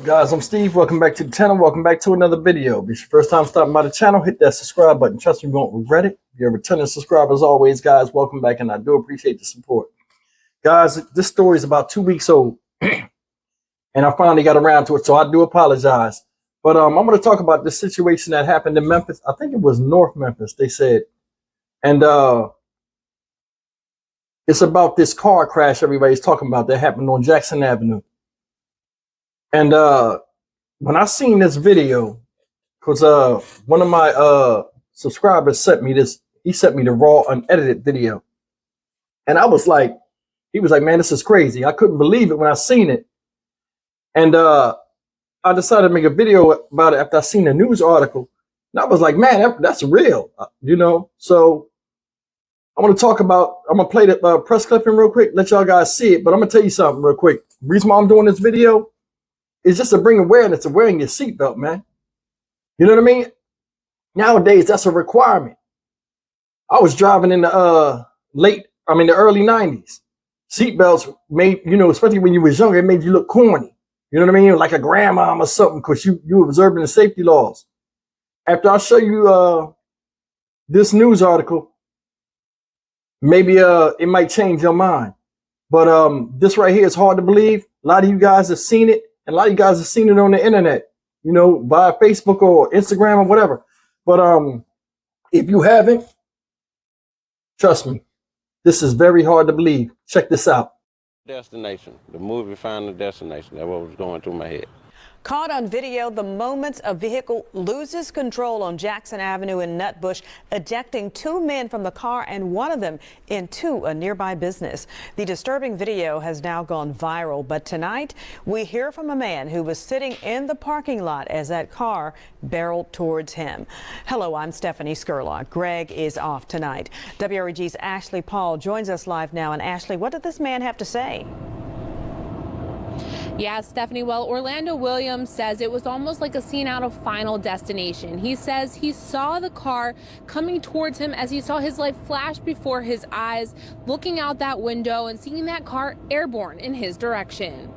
up, guys? I'm Steve. Welcome back to the channel. Welcome back to another video. If it's your first time stopping by the channel, hit that subscribe button. Trust me, you won't regret it. If you're a returning subscriber, as always, guys, welcome back, and I do appreciate the support. Guys, this story is about 2 weeks old, and I finally got around to it, so I do apologize. But I'm going to talk about this situation that happened in Memphis. I think it was North Memphis, they said. And it's about this car crash everybody's talking about that happened on Jackson Avenue. And when I seen this video, because one of my subscribers sent me this, he sent me the raw unedited video. And I was like, he was like, man, this is crazy. I couldn't believe it when I seen it. And I decided to make a video about it after I seen the news article. And I was like, man, that's real, you know? So I'm going to play the press clipping real quick, let y'all guys see it. But I'm going to tell you something real quick. The reason why I'm doing this video is just to bring awareness to wearing your seatbelt, man. You know what I mean? Nowadays, that's a requirement. I was driving in the early 90s. Seatbelts made, you know, especially when you was younger, it made you look corny. You know what I mean? Like a grandmom or something, because you were observing the safety laws. After I show you this news article, maybe it might change your mind. But this right here is hard to believe. A lot of you guys have seen it. And a lot of you guys have seen it on the internet, you know, via Facebook or Instagram or whatever. But if you haven't, trust me, this is very hard to believe. Check this out. Destination, the movie Final Destination. That's what was going through my head. Caught on video, the moments a vehicle loses control on Jackson Avenue in Nutbush, ejecting 2 men from the car and one of them into a nearby business. The disturbing video has now gone viral, but tonight we hear from a man who was sitting in the parking lot as that car barreled towards him. Hello, I'm Stephanie Skurlock. Greg is off tonight. WREG's Ashley Paul joins us live now. And Ashley, what did this man have to say? Yeah, Stephanie, well, Orlando Williams says it was almost like a scene out of Final Destination. He says he saw the car coming towards him as he saw his life flash before his eyes, looking out that window and seeing that car airborne in his direction.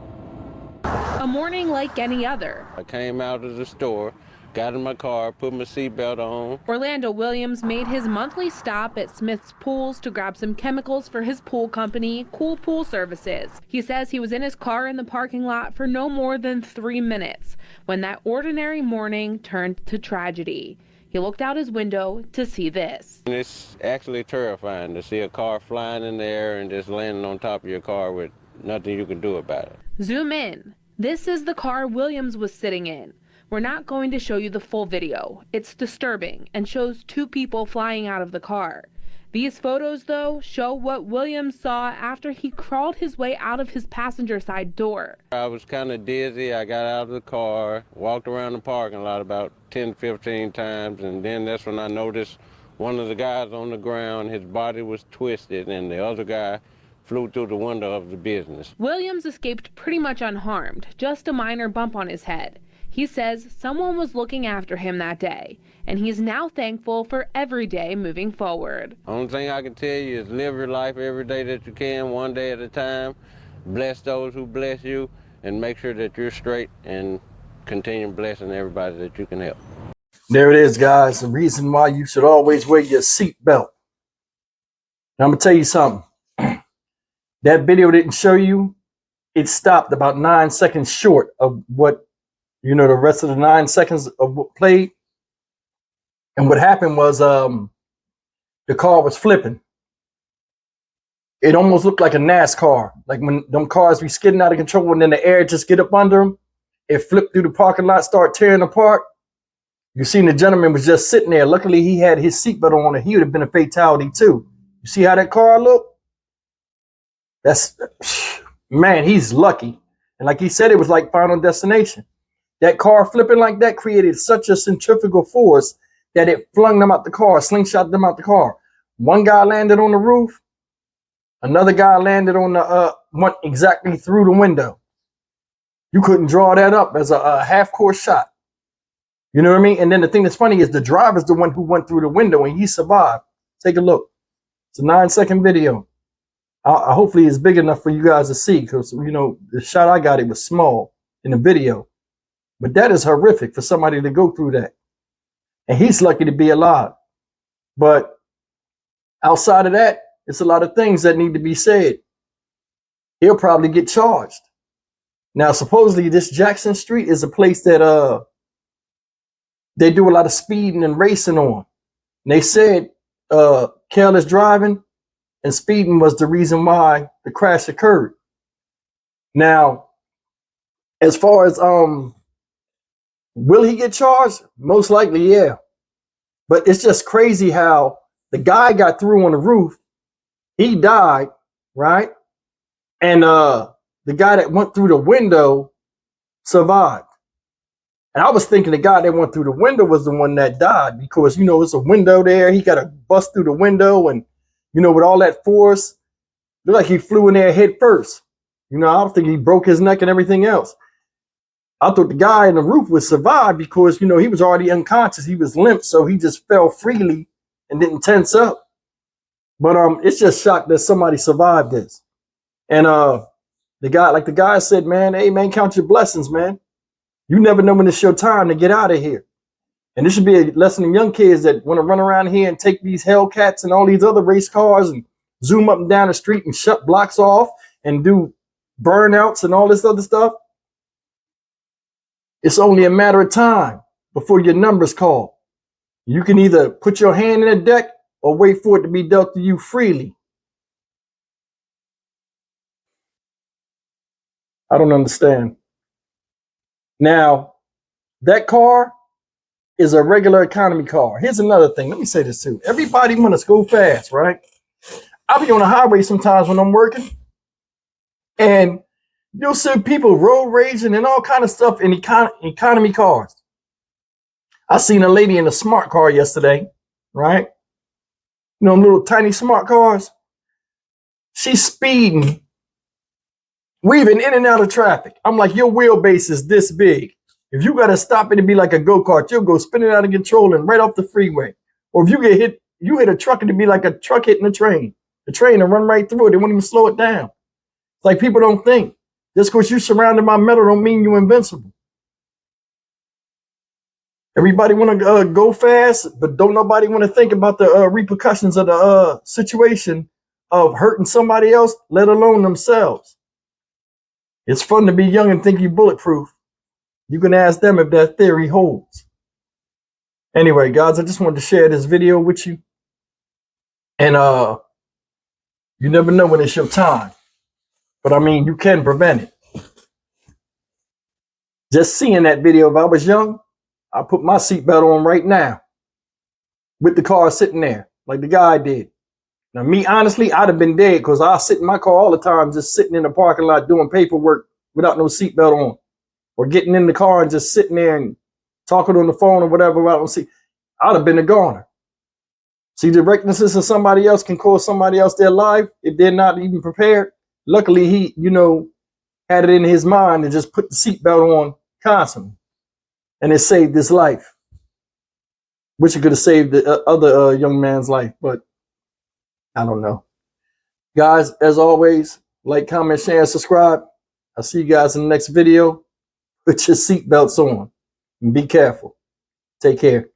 A morning like any other. I came out of the store, got in my car, put my seatbelt on. Orlando Williams made his monthly stop at Smith's Pools to grab some chemicals for his pool company, Cool Pool Services. He says he was in his car in the parking lot for no more than 3 minutes when that ordinary morning turned to tragedy. He looked out his window to see this. And it's actually terrifying to see a car flying in the air and just landing on top of your car with nothing you can do about it. Zoom in. This is the car Williams was sitting in. We're not going to show you the full video. It's disturbing and shows 2 people flying out of the car. These photos, though, show what Williams saw after he crawled his way out of his passenger side door. I was kind of dizzy. I got out of the car, walked around the parking lot about 10, 15 times, and then that's when I noticed one of the guys on the ground, his body was twisted, and the other guy flew through the window of the business. Williams escaped pretty much unharmed, just a minor bump on his head. He says someone was looking after him that day, and he's now thankful for every day moving forward. Only thing I can tell you is live your life every day that you can, one day at a time. Bless those who bless you, and make sure that you're straight and continue blessing everybody that you can help. There it is, guys. The reason why you should always wear your seatbelt. Now, I'm going to tell you something. That video didn't show you. It stopped about 9 seconds short of what, you know, the rest of the 9 seconds of what played. And what happened was the car was flipping. It almost looked like a NASCAR. Like when them cars be skidding out of control and then the air just get up under them. It flipped through the parking lot, start tearing apart. You seen the gentleman was just sitting there. Luckily, he had his seatbelt on and he would have been a fatality too. You see how that car looked? That's, man, he's lucky. And like he said, it was like Final Destination. That car flipping like that created such a centrifugal force that it flung them out the car, slingshot them out the car. One guy landed on the roof. Another guy landed on the went exactly through the window. You couldn't draw that up as a half-course shot. You know what I mean? And then the thing that's funny is the driver's the one who went through the window and he survived. Take a look. It's a 9-second video. Hopefully it's big enough for you guys to see, because, you know, the shot I got, it was small in the video. But that is horrific for somebody to go through that. And he's lucky to be alive. But outside of that, it's a lot of things that need to be said. He'll probably get charged. Now, supposedly this Jackson Street is a place that they do a lot of speeding and racing on. And they said careless driving and speeding was the reason why the crash occurred. Now, as far as will he get charged? Most likely, yeah. But it's just crazy how the guy got through on the roof. He died, right? And the guy that went through the window survived. And I was thinking the guy that went through the window was the one that died because, you know, it's a window there. He got to bust through the window and, you know, with all that force, looked like he flew in there head first. You know, I don't think he broke his neck and everything else. I thought the guy in the roof would survive because, you know, he was already unconscious. He was limp, so he just fell freely and didn't tense up. But it's just shocked that somebody survived this. And the guy said, man, hey, man, count your blessings, man. You never know when it's your time to get out of here. And this should be a lesson to young kids that want to run around here and take these Hellcats and all these other race cars and zoom up and down the street and shut blocks off and do burnouts and all this other stuff. It's only a matter of time before your number's called. You can either put your hand in the deck or wait for it to be dealt to you freely. I don't understand. Now, that car is a regular economy car. Here's another thing. Let me say this too. Everybody wants to go fast, right? I'll be on the highway sometimes when I'm working, and you'll see people road raging and all kind of stuff in economy cars. I seen a lady in a smart car yesterday, right? You know, little tiny smart cars. She's speeding, weaving in and out of traffic. I'm like, your wheelbase is this big. If you got to stop it and be like a go-kart, you'll go spinning out of control and right off the freeway. Or if you get hit, you hit a truck and it'd be like a truck hitting a train. The train will run right through it. They won't even slow it down. It's like people don't think. Just because you're surrounded by metal don't mean you're invincible. Everybody want to go fast, but don't nobody want to think about the repercussions of the situation of hurting somebody else, let alone themselves. It's fun to be young and think you're bulletproof. You can ask them if that theory holds. Anyway, guys, I just wanted to share this video with you. And you never know when it's your time. But I mean, you can prevent it. Just seeing that video, if I was young, I put my seatbelt on right now with the car sitting there like the guy did. Now, me, honestly, I'd have been dead because I sit in my car all the time, just sitting in the parking lot doing paperwork without no seatbelt on, or getting in the car and just sitting there and talking on the phone or whatever. I'd have been a goner. See, the recklessness of somebody else can cost somebody else their life if they're not even prepared. Luckily, he, you know, had it in his mind to just put the seatbelt on constantly. And it saved his life. Wish it could have saved the other young man's life, but I don't know. Guys, as always, like, comment, share, and subscribe. I'll see you guys in the next video. Put your seatbelts on and be careful. Take care.